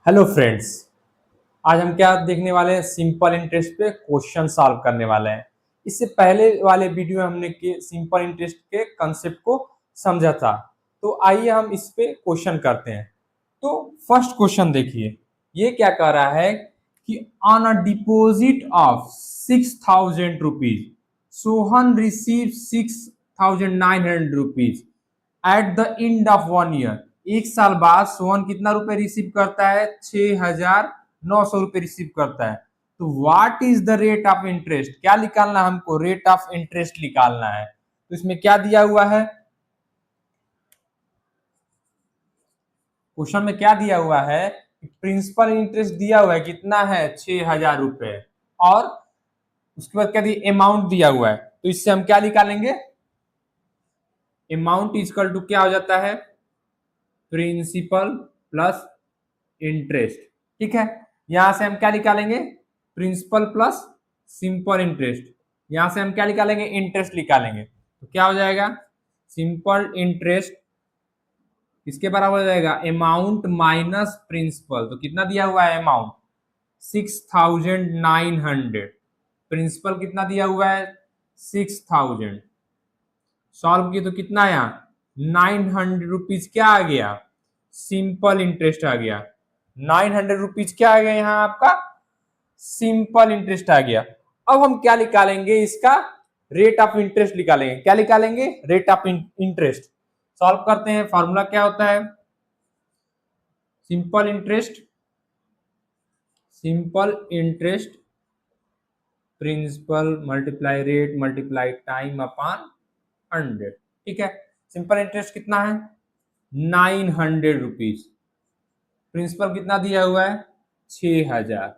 Hello friends. आज हम क्या देखने वाले हैं? सिंपल इंटरेस्ट पे क्वेश्चन सॉल्व करने वाले हैं। इससे पहले वाले वीडियो में हमने सिंपल इंटरेस्ट के कंसेप्ट को समझा था। तो आइए हम इस पे क्वेश्चन करते हैं। तो फर्स्ट क्वेश्चन देखिए, ये क्या कह रहा है कि on a deposit of 6,000 rupees Sohan receive 6,900 rupees eight the end of 1 year. एक साल बाद सोहन कितना रुपए रिसीव करता है? 6,900 रुपए रिसीव करता है। तो what is the rate of interest? क्या निकालना है हमको? रेट ऑफ इंटरेस्ट निकालना है। तो इसमें क्या दिया हुआ है? क्वेश्चन में क्या दिया हुआ है? प्रिंसिपल इंटरेस्ट दिया हुआ है, कितना है? 6,000 रुपए। और उसके बाद क्या दिया? अमाउंट दिया हुआ है। तो इससे हम क्या निकालेंगे? अमाउंट इजकल टू क्या हो जाता है? Principal plus interest. ठीक है, यहां से हम क्या निकालेंगे? Principal plus simple interest. यहां से हम क्या निकालेंगे? इंटरेस्ट निकालेंगे। तो क्या हो जाएगा? सिंपल इंटरेस्ट इसके बराबर हो जाएगा अमाउंट माइनस प्रिंसिपल। तो कितना दिया हुआ है? अमाउंट 6,900। प्रिंसिपल कितना दिया हुआ है? 6,000। सॉल्व किए तो कितना आया? 900 रुपीज। क्या आ गया? सिंपल इंटरेस्ट आ गया। 900 रुपीज क्या आ गया यहाँ आपका? सिंपल इंटरेस्ट आ गया। अब हम क्या निकालेंगे? इसका रेट ऑफ इंटरेस्ट निकालेंगे। क्या निकालेंगे? Rate of interest. सॉल्व करते हैं। फॉर्मूला क्या होता है? Simple interest principal multiply rate multiply time upon 100। ठीक है, सिंपल इंटरेस्ट कितना है? 900 रुपीज। प्रिंसिपल कितना दिया हुआ है? 6,000।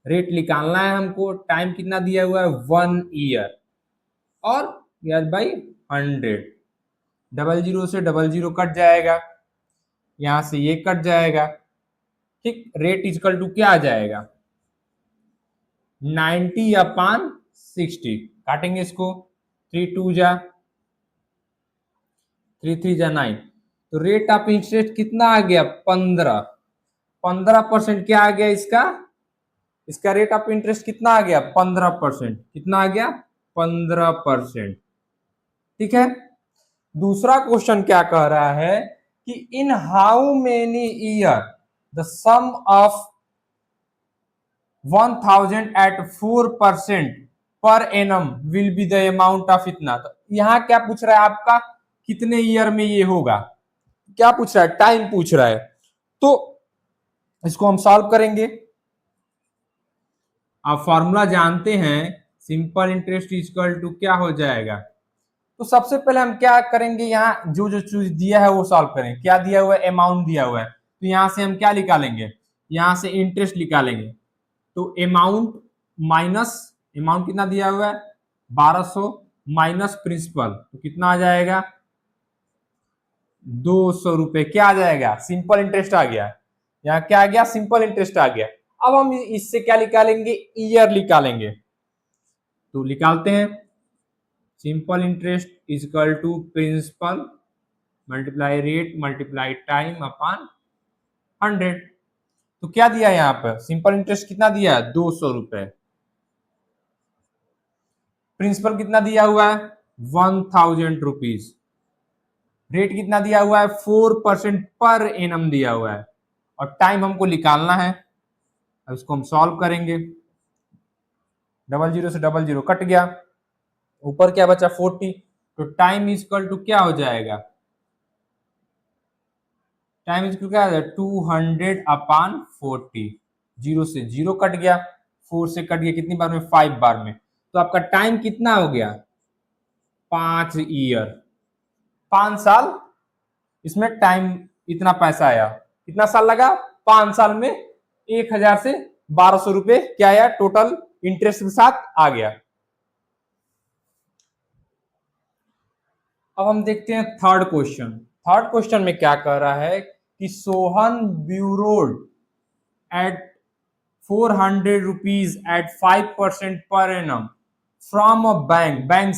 रेट निकालना है हमको। टाइम कितना दिया हुआ है? 1 ईयर। और यार बाई 100। डबल जीरो से डबल जीरो कट जाएगा, यहां से ये कट जाएगा। ठीक, रेट इजकल टू क्या आ जाएगा? 90/60। काटेंगे इसको। 3 2 जा 9। तो रेट ऑफ इंटरेस्ट कितना आ गया? 15। 15% क्या आ गया इसका? इसका रेट ऑफ इंटरेस्ट कितना आ गया? 15%। कितना आ गया? 15%। ठीक है, दूसरा क्वेश्चन क्या कह रहा है कि in how many year the sum of 1,000 at 4% per annum will be the amount of इतना। तो यहां क्या पूछ रहा है आपका? कितने ईयर में ये होगा? क्या पूछ रहा है? टाइम पूछ रहा है। तो इसको हम सॉल्व करेंगे। आप फॉर्मूला जानते हैं, सिंपल इंटरेस्ट इक्वल टू क्या हो जाएगा? तो सबसे पहले हम क्या करेंगे? यहाँ जो जो चीज दिया है वो सॉल्व करेंगे। क्या दिया हुआ है? अमाउंट दिया हुआ है। तो यहां से हम क्या निकालेंगे? यहां से इंटरेस्ट निकालेंगे। तो अमाउंट माइनस, अमाउंट कितना दिया हुआ है? 1200 माइनस प्रिंसिपल, तो कितना आ जाएगा? 200 रुपए। क्या आ जाएगा? सिंपल इंटरेस्ट आ गया। यहाँ क्या आ गया? सिंपल इंटरेस्ट आ गया। अब हम इससे क्या निकालेंगे? ईयर निकालेंगे। तो निकालते हैं। Simple interest is equal to principal multiply rate multiply time upon 100। तो क्या दिया है यहाँ पर? सिंपल इंटरेस्ट कितना दिया है? 200 रुपए। प्रिंसिपल कितना दिया हुआ है? 1,000 रुपीज। रेट कितना दिया हुआ है? 4% पर एनम दिया हुआ है। और टाइम हमको निकालना है। अब इसको हम सॉल्व करेंगे। डबल जीरो से डबल जीरो कट गया, ऊपर क्या बचा? 40। तो टाइम इज इक्वल टू क्या हो जाएगा? टाइम इज इक्वल क्या हो जाएगा? 200/40। जीरो से जीरो कट गया, 4 से कट गया, कितनी बार में? 5 बार में। तो आपका टाइम कितना हो गया? 5 ईयर, 5 साल। इसमें टाइम इतना पैसा आया। कितना साल लगा? 5 साल में 1,000 से 1,200 रुपए क्या आया? टोटल इंटरेस्ट के साथ आ गया। अब हम देखते हैं थर्ड क्वेश्चन। थर्ड क्वेश्चन में क्या कह रहा है कि Sohan borrowed at 400 rupees at 5% per annum from a bank. Bank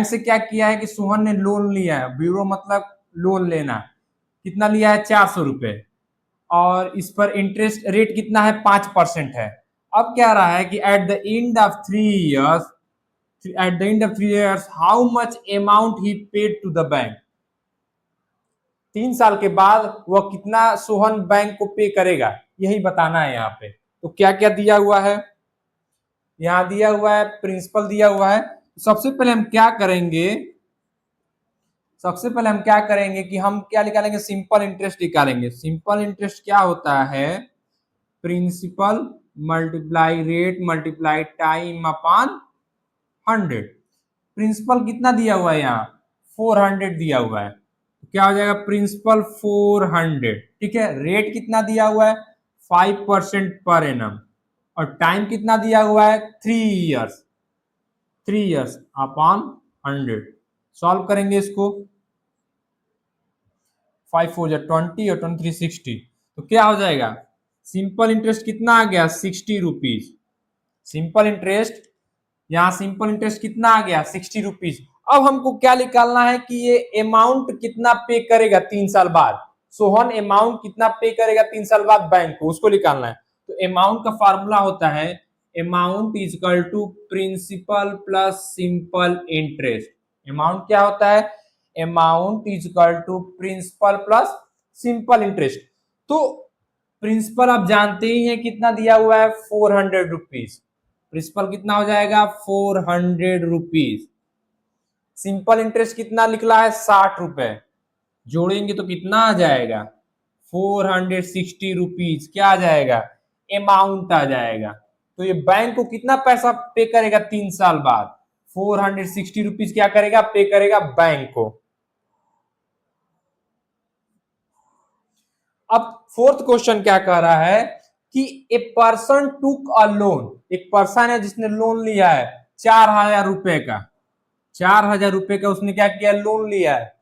से क्या किया है कि सोहन ने लोन लिया है। ब्यूरो मतलब लोन लेना। कितना लिया है? 400 रुपए। और इस पर इंटरेस्ट रेट कितना है 5% है। अब क्या रहा है कि at the end of 3 years, at the end of 3 years how much amount he paid to the bank. 3 साल के बाद वह कितना सोहन बैंक को पे करेगा, यही बताना है यहाँ पे। तो क्या क्या दिया हुआ है, यहाँ दिया हुआ है प्रिंसिपल दिया हुआ है। सबसे पहले हम क्या करेंगे, सबसे पहले हम क्या करेंगे कि हम क्या निकालेंगे, सिंपल इंटरेस्ट निकालेंगे। सिंपल इंटरेस्ट क्या होता है, principal multiply rate multiply time upon 100। Principal कितना दिया हुआ है, यहाँ 400 दिया हुआ है, तो क्या हो जाएगा प्रिंसिपल 400। ठीक है, रेट कितना दिया हुआ है 5% पर एनम, और टाइम कितना दिया हुआ है 3 years, 3 years अपॉन 100। सॉल्व करेंगे इसको, 5 4 20 और 23 60, तो क्या हो जाएगा, सिंपल इंटरेस्ट कितना आ गया 60 रुपीज। सिंपल इंटरेस्ट, यहाँ सिंपल इंटरेस्ट कितना आ गया 60 रुपीज। अब हमको क्या निकालना है कि ये अमाउंट कितना पे करेगा 3 साल बाद, सोहन अमाउंट कितना पे करेगा 3 साल बाद बैंक को, उसको निकालना है। तो अमाउंट का फार्मूला होता है amount is equal to principal plus simple interest. Amount क्या होता है, amount is equal to principal plus simple interest. तो प्रिंसिपल आप जानते ही हैं कितना दिया हुआ है 400 रुपीज, प्रिंसिपल कितना हो जाएगा 400 रुपीज। सिंपल इंटरेस्ट कितना निकला है 60 रुपए, जोड़ेंगे तो कितना आ जाएगा 460 रुपीज, क्या आ जाएगा अमाउंट आ जाएगा। तो ये बैंक को कितना पैसा पे करेगा 3 साल बाद, 460 रुपीज क्या करेगा पे करेगा बैंक को। अब फोर्थ क्वेश्चन क्या कह रहा है कि a person took a loan, एक पर्सन है जिसने लोन लिया है 4000 रुपए का, 4000 रुपए का उसने क्या किया लोन लिया है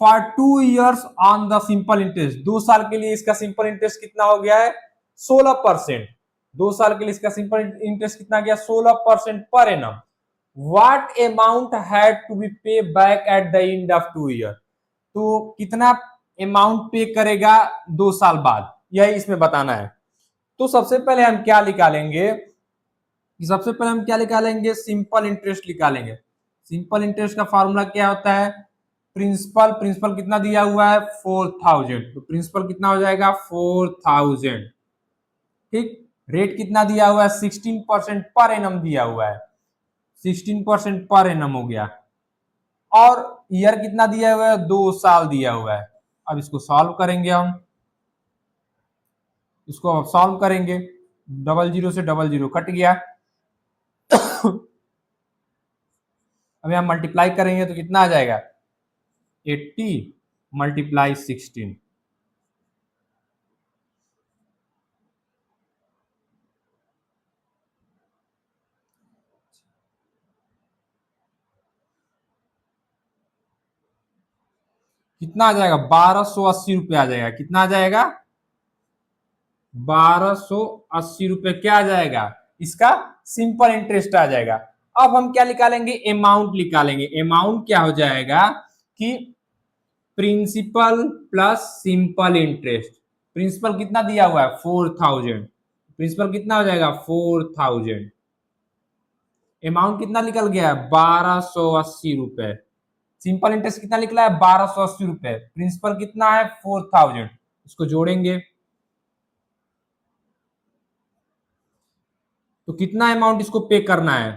for 2 years on the simple interest. 2 साल के लिए इसका सिंपल इंटरेस्ट कितना हो गया है 16%। 2 साल के लिए इसका सिंपल इंटरेस्ट कितना गया 16% per annum. What amount had to be pay back at the end of 2 year। तो कितना अमाउंट पे करेगा 2 साल बाद, यही इसमें बताना है। तो सबसे पहले हम क्या निकालेंगे, सबसे पहले हम क्या निकालेंगे सिंपल इंटरेस्ट निकालेंगे। सिंपल इंटरेस्ट का फॉर्मूला क्या होता है, प्रिंसिपल, प्रिंसिपल कितना दिया हुआ है 4000, तो प्रिंसिपल कितना हो जाएगा 4000। ठीक, रेट कितना दिया हुआ है 16% पर एनम दिया हुआ है, 16% पर एनम हो गया, और ईयर कितना दिया हुआ है 2 साल दिया हुआ है। अब इसको सॉल्व करेंगे हम, इसको अब सॉल्व करेंगे, डबल जीरो से डबल जीरो कट गया। अब यहां मल्टीप्लाई करेंगे तो कितना आ जाएगा 80 मल्टीप्लाई 16, कितना आ जाएगा 1280 रुपये आ जाएगा। कितना आ जाएगा 1280 रुपये, क्या आ जाएगा इसका सिंपल इंटरेस्ट आ जाएगा। अब हम क्या निकालेंगे अमाउंट निकालेंगे। अमाउंट क्या हो जाएगा कि principal plus simple interest. Principal कितना दिया हुआ है 4000, प्रिंसिपल कितना हो जाएगा 4000, अमाउंट कितना निकल गया है 1280 रुपए, सिंपल इंटरेस्ट कितना निकला है 1280 रुपए, प्रिंसिपल कितना है 4000, इसको जोड़ेंगे तो कितना अमाउंट इसको पे करना है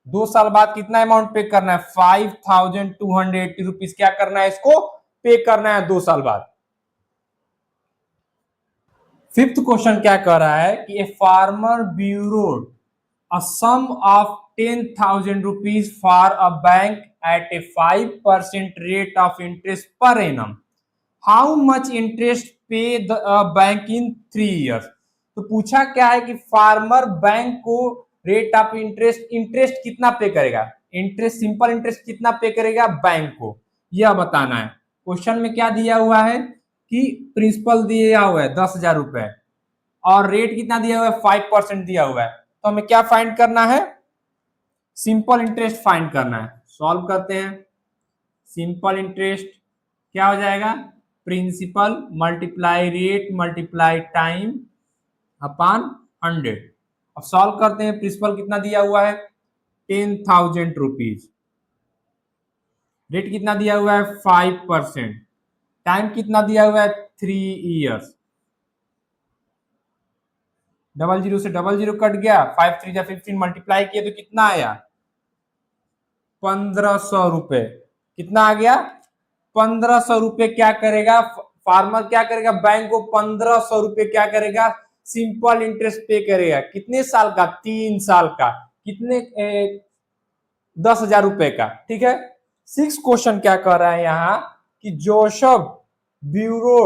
2 साल बाद, कितना अमाउंट पे करना है 5280 रुपीज, क्या करना है इसको पे करना है 2 साल बाद। फिफ्थ क्वेश्चन क्या कह रहा है कि a farmer borrowed a sum of 10,000 rupees for a bank at a 5% rate of interest per annum. How much interest pay the bank in 3 years? तो पूछा क्या है कि फार्मर बैंक को रेट ऑफ इंटरेस्ट, इंटरेस्ट कितना पे करेगा, interest simple interest कितना पे करेगा बैंक को, यह बताना है। क्वेश्चन में क्या दिया हुआ है कि प्रिंसिपल दिया हुआ है 10,000 रुपए और रेट कितना दिया हुआ है 5% दिया हुआ है, तो हमें क्या फाइंड करना है सिंपल इंटरेस्ट फाइंड करना है। सॉल्व करते हैं, सिंपल इंटरेस्ट क्या हो जाएगा principal multiply rate multiply time upon 100। अब सॉल्व करते हैं। प्रिंसिपल कितना दिया हुआ है 10,000 रुपीज, रेट कितना दिया हुआ है 5%, टाइम कितना दिया हुआ है 3 ईयर्स। 00 से 00 कट गया, 5 3 15 मल्टीप्लाई किया तो कितना आया 1500 रुपए। कितना आ गया 1500 रुपए। क्या करेगा फार्मर, क्या करेगा बैंक को 1500 रुपए क्या करेगा सिंपल इंटरेस्ट पे करेगा। कितने साल का 3 साल का, कितने 10,000 रुपए का। ठीक है। 6 क्वेश्चन क्या कर रहा है यहाँ कि जोसेफ ब्यूरो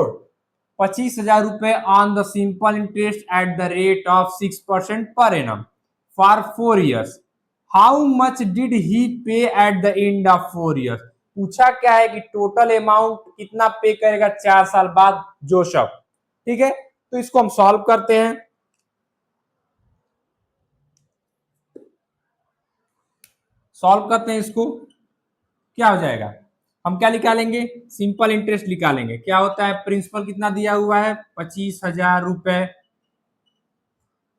25,000 रुपए on the simple interest at the rate of 6% per annum for 4 years. How much did he pay at the end of 4 years. पूछा क्या है कि टोटल अमाउंट कितना पे करेगा 4 साल बाद जोसेफ। ठीक है, तो इसको हम सॉल्व करते हैं। सॉल्व करते हैं इसको, क्या हो जाएगा हम क्या निकालेंगे सिंपल इंटरेस्ट निकालेंगे। क्या होता है प्रिंसिपल कितना दिया हुआ है 25,000 रुपए,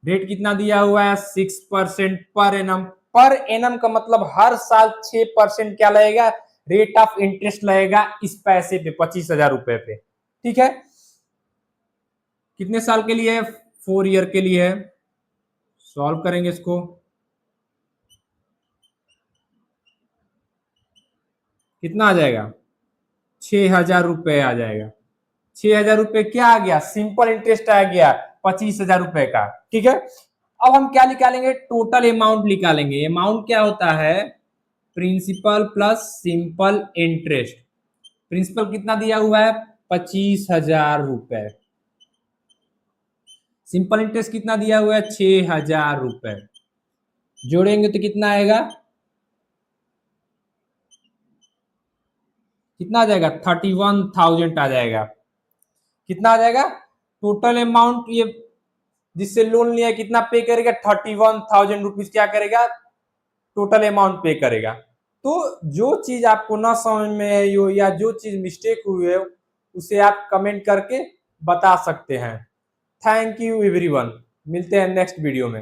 रेट कितना दिया हुआ है 6% पर एनम। पर एनम का मतलब हर साल 6% क्या लगेगा रेट ऑफ इंटरेस्ट लगेगा इस पैसे पे 25,000 रुपए पे। ठीक है, कितने साल के लिए है 4 ईयर के लिए है। सॉल्व करेंगे इसको, कितना आ जाएगा 6,000 रुपए आ जाएगा। 6,000 रुपए क्या आ गया सिंपल इंटरेस्ट आ गया 25,000 रुपए का। ठीक है, अब हम क्या निकालेंगे टोटल अमाउंट निकालेंगे। अमाउंट क्या होता है principal plus simple interest. Principal कितना दिया हुआ है 25,000 रुपए, सिंपल इंटरेस्ट कितना दिया हुआ है 6,000 रुपए। जोड़ेंगे तो कितना आएगा, कितना आ जाएगा 31,000 आ जाएगा। कितना आ जाएगा टोटल अमाउंट ये जिससे लोन लिया कितना पे करेगा 31,000 रुपीज क्या करेगा टोटल अमाउंट पे करेगा। तो जो चीज आपको ना समझ में आई हो या जो चीज मिस्टेक हुई है उसे आप कमेंट करके बता सकते हैं। थैंक यू एवरीवन, मिलते हैं नेक्स्ट वीडियो में।